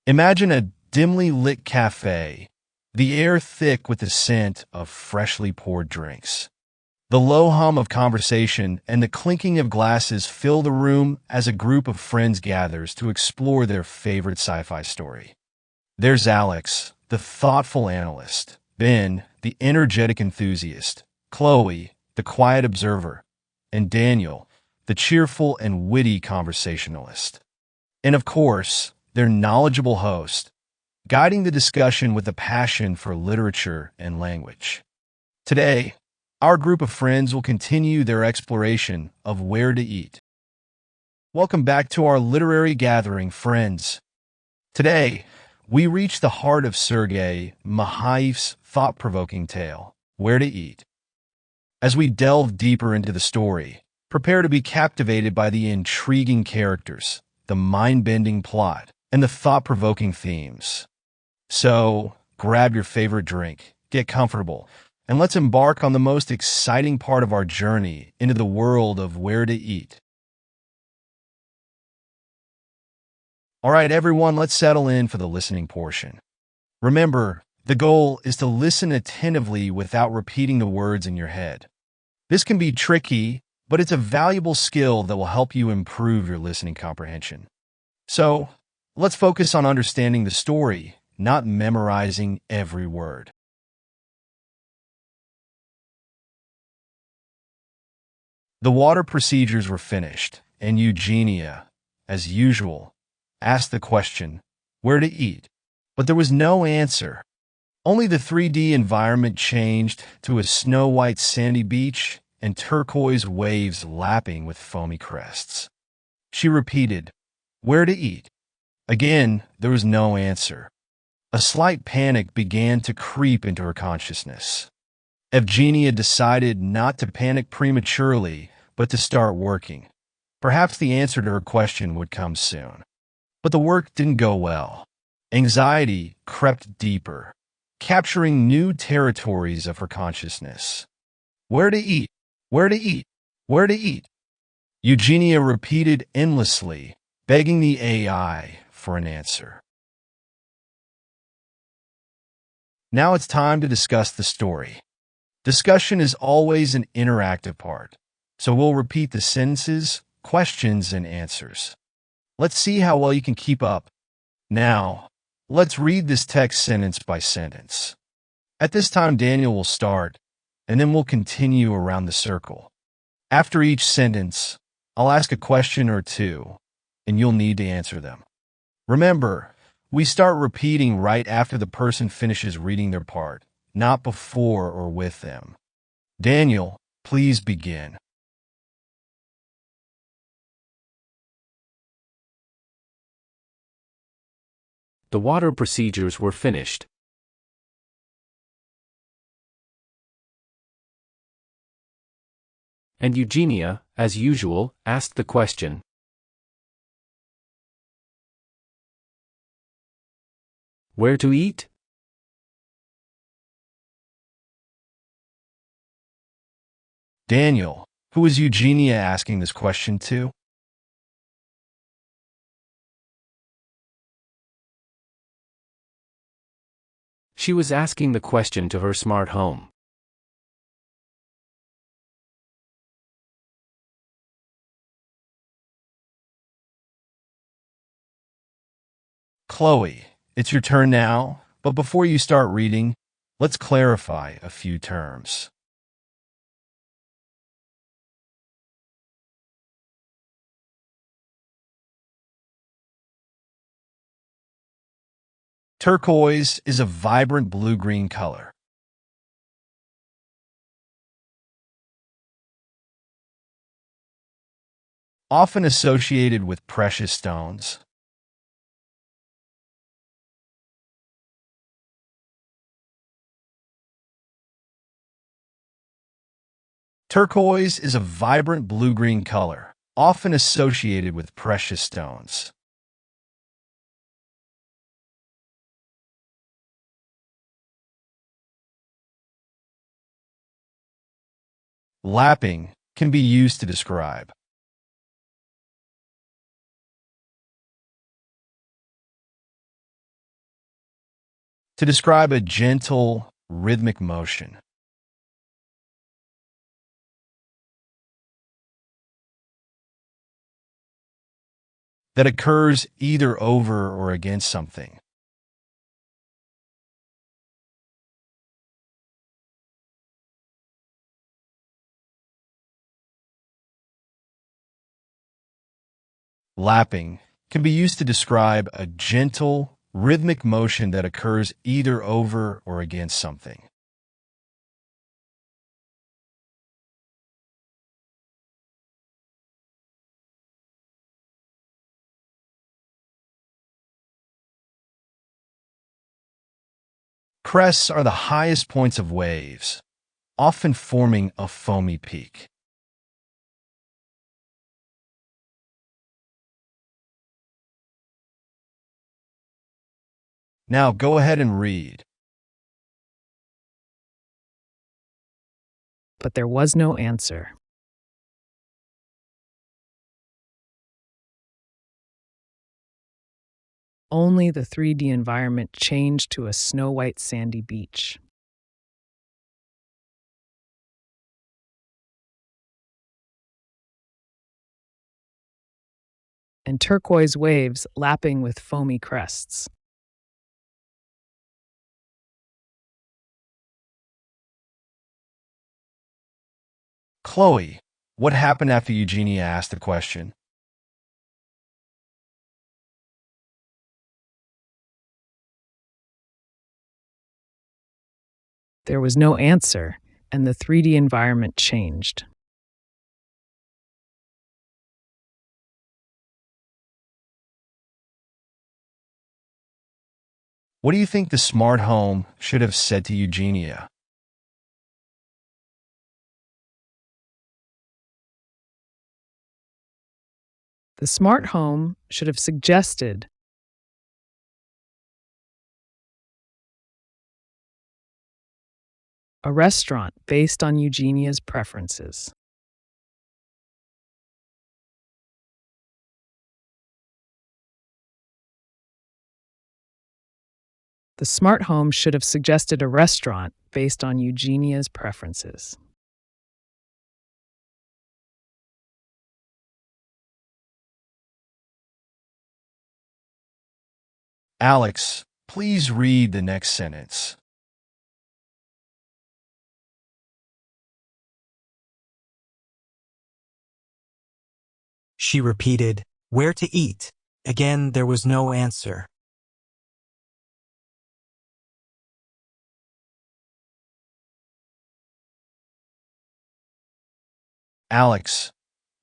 Imagine a dimly lit cafe, the air thick with the scent of freshly poured drinks. The low hum of conversation and the clinking of glasses fill the room as a group of friends gathers to explore their favorite sci-fi story. There's Alex, the thoughtful analyst, Ben, the energetic enthusiast, Chloe, the quiet observer, and Daniel, the cheerful and witty conversationalist. And of course, their knowledgeable host, guiding the discussion with a passion for literature and language. Today, our group of friends will continue their exploration of where to eat. Welcome back to our literary gathering, friends. Today, we reach the heart of Sergei Mахаев's thought-provoking tale, Where to Eat. As we delve deeper into the story, prepare to be captivated by the intriguing characters, the mind-bending plot, and the thought-provoking themes. So, grab your favorite drink, get comfortable, and let's embark on the most exciting part of our journey into the world of Where to Eat. All right, everyone, let's settle in for the listening portion. Remember, the goal is to listen attentively without repeating the words in your head. This can be tricky, but it's a valuable skill that will help you improve your listening comprehension. So, let's focus on understanding the story, not memorizing every word. The water procedures were finished, and Eugenia, as usual, asked the question, where to eat? But there was no answer. Only the 3D environment changed to a snow-white sandy beach and turquoise waves lapping with foamy crests. She repeated, where to eat? Again, there was no answer. A slight panic began to creep into her consciousness. Evgenia decided not to panic prematurely, but to start working. Perhaps the answer to her question would come soon. But the work didn't go well. Anxiety crept deeper, capturing new territories of her consciousness. Where to eat? Where to eat? Where to eat? Eugenia repeated endlessly, begging the AI for an answer. Now it's time to discuss the story. Discussion is always an interactive part, so we'll repeat the sentences, questions, and answers. Let's see how well you can keep up. Now, let's read this text sentence by sentence. At this time, Daniel will start, and then we'll continue around the circle. After each sentence, I'll ask a question or two, and you'll need to answer them. Remember, we start repeating right after the person finishes reading their part, not before or with them. Daniel, please begin. The water procedures were finished. And Eugenia, as usual, asked the question. Where to eat? Daniel, who is Eugenia asking this question to? She was asking the question to her smart home. Chloe, it's your turn now, but before you start reading, let's clarify a few terms. Turquoise is a vibrant blue-green color. Often associated with precious stones. Turquoise is a vibrant blue-green color, often associated with precious stones. Lapping can be used to describe. To describe a gentle, rhythmic motion. That occurs either over or against something. Lapping can be used to describe a gentle, rhythmic motion that occurs either over or against something. Crests are the highest points of waves, often forming a foamy peak. Now go ahead and read. But there was no answer. Only the 3D environment changed to a snow-white sandy beach. And turquoise waves lapping with foamy crests. Chloe, what happened after Eugenia asked the question? There was no answer, and the 3D environment changed. What do you think the smart home should have said to Eugenia? The smart home should have suggested a restaurant based on Eugenia's preferences. The smart home should have suggested a restaurant based on Eugenia's preferences. Alex, please read the next sentence. She repeated, "Where to eat?" Again, there was no answer. Alex,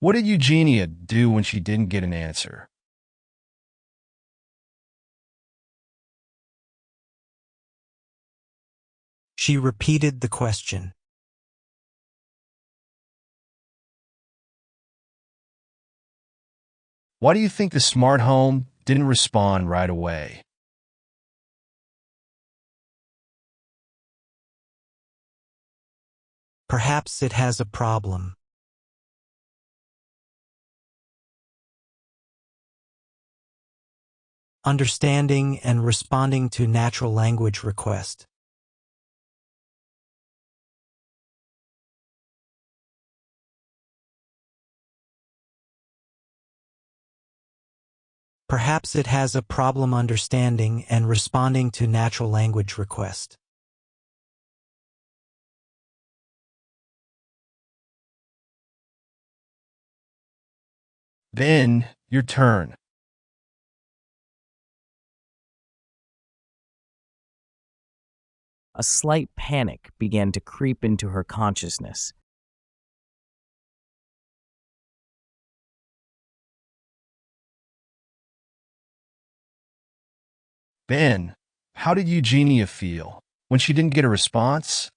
what did Eugenia do when she didn't get an answer? She repeated the question. Why do you think the smart home didn't respond right away? Perhaps it has a problem. Understanding and responding to natural language request. Perhaps it has a problem understanding and responding to natural language request. Ben, your turn. A slight panic began to creep into her consciousness. Ben, how did Eugenia feel when she didn't get a response?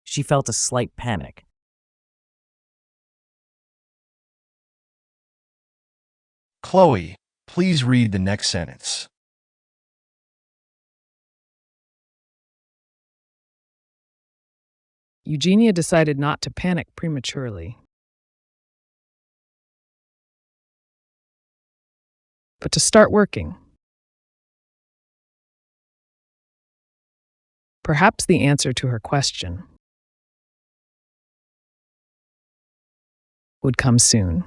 She felt a slight panic. Chloe, please read the next sentence. Eugenia decided not to panic prematurely. but to start working. Perhaps the answer to her question would come soon.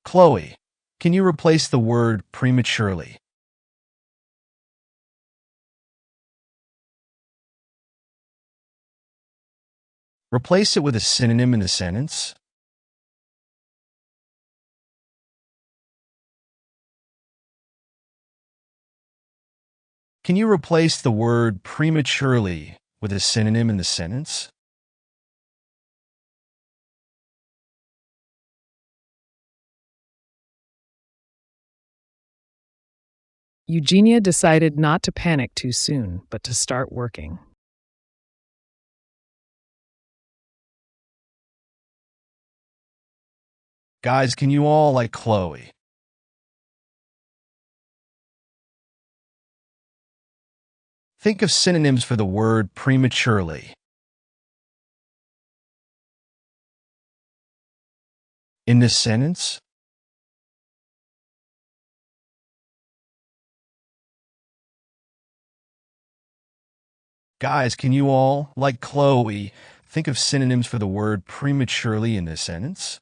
Chloe, can you replace the word prematurely? Replace it with a synonym in the sentence. Can you replace the word prematurely with a synonym in the sentence? Eugenia decided not to panic too soon, but to start working. Guys, can you all like Chloe? Think of synonyms for the word prematurely. In this sentence, guys, can you all, like Chloe, think of synonyms for the word prematurely in this sentence?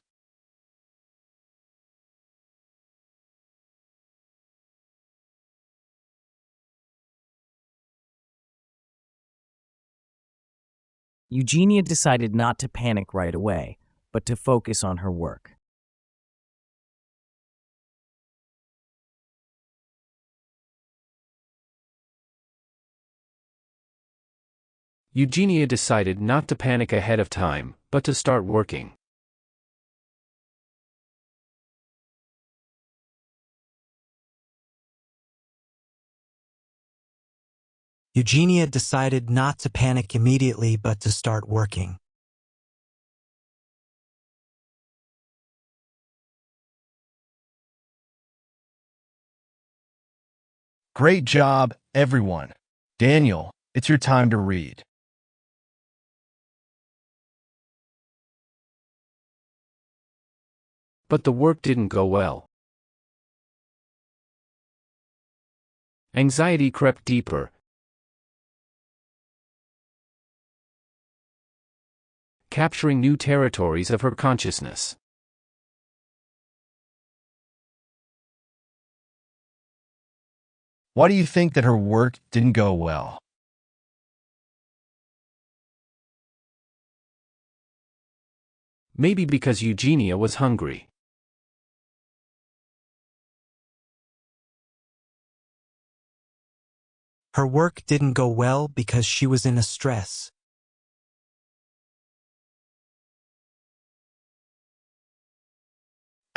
Eugenia decided not to panic right away, but to focus on her work. Eugenia decided not to panic ahead of time, but to start working. Eugenia decided not to panic immediately, but to start working. Great job, everyone. Daniel, it's your time to read. But the work didn't go well. Anxiety crept deeper, capturing new territories of her consciousness. Why do you think that her work didn't go well? Maybe because Eugenia was hungry. Her work didn't go well because she was in a stress.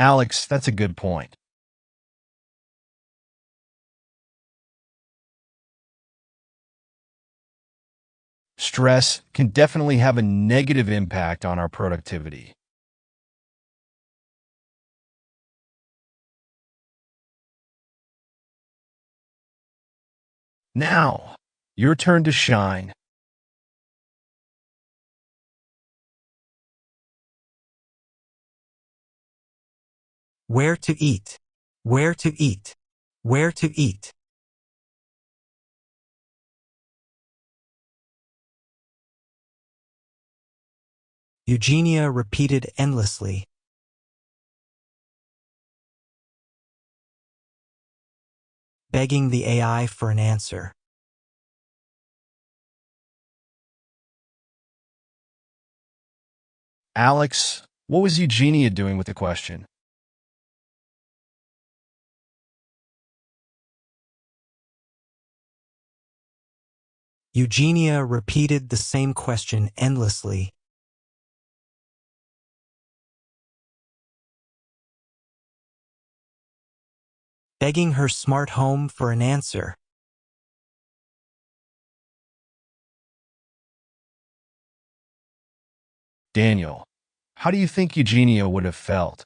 Alex, that's a good point. Stress can definitely have a negative impact on our productivity. Now, your turn to shine. Where to eat? Where to eat? Where to eat? Eugenia repeated endlessly. Begging the AI for an answer. Alex, what was Eugenia doing with the question? Eugenia repeated the same question endlessly. Begging her smart home for an answer. Daniel, how do you think Eugenia would have felt?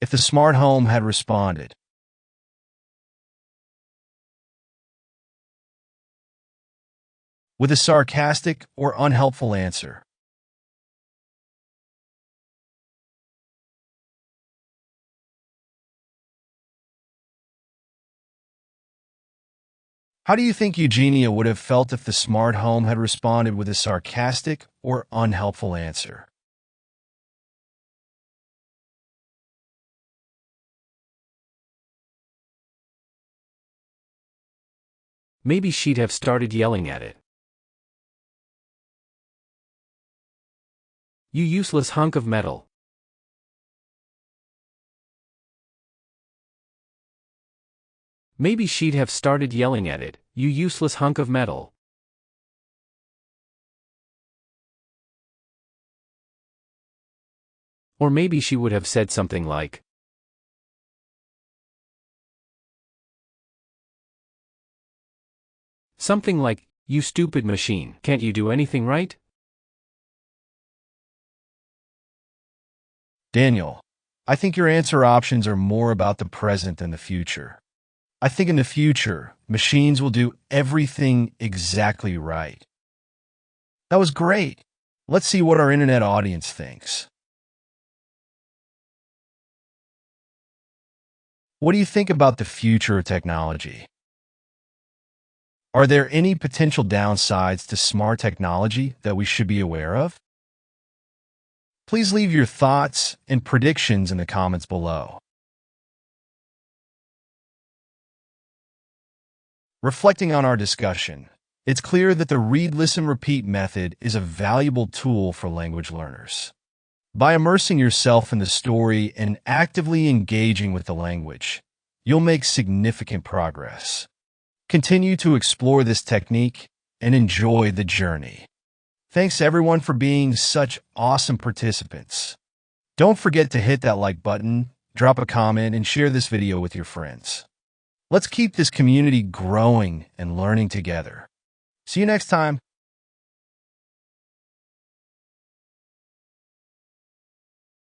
If the smart home had responded? with a sarcastic or unhelpful answer. How do you think Eugenia would have felt if the smart home had responded with a sarcastic or unhelpful answer? Maybe she'd have started yelling at it. You useless hunk of metal. Maybe she'd have started yelling at it, you useless hunk of metal. Or maybe she would have said something like, you stupid machine, can't you do anything right? Daniel, I think your answer options are more about the present than the future. I think in the future, machines will do everything exactly right. That was great. Let's see what our internet audience thinks. What do you think about the future of technology? Are there any potential downsides to smart technology that we should be aware of? Please leave your thoughts and predictions in the comments below. Reflecting on our discussion, it's clear that the read, listen, repeat method is a valuable tool for language learners. By immersing yourself in the story and actively engaging with the language, you'll make significant progress. Continue to explore this technique and enjoy the journey. Thanks everyone for being such awesome participants. Don't forget to hit that like button, drop a comment, and share this video with your friends. Let's keep this community growing and learning together. See you next time.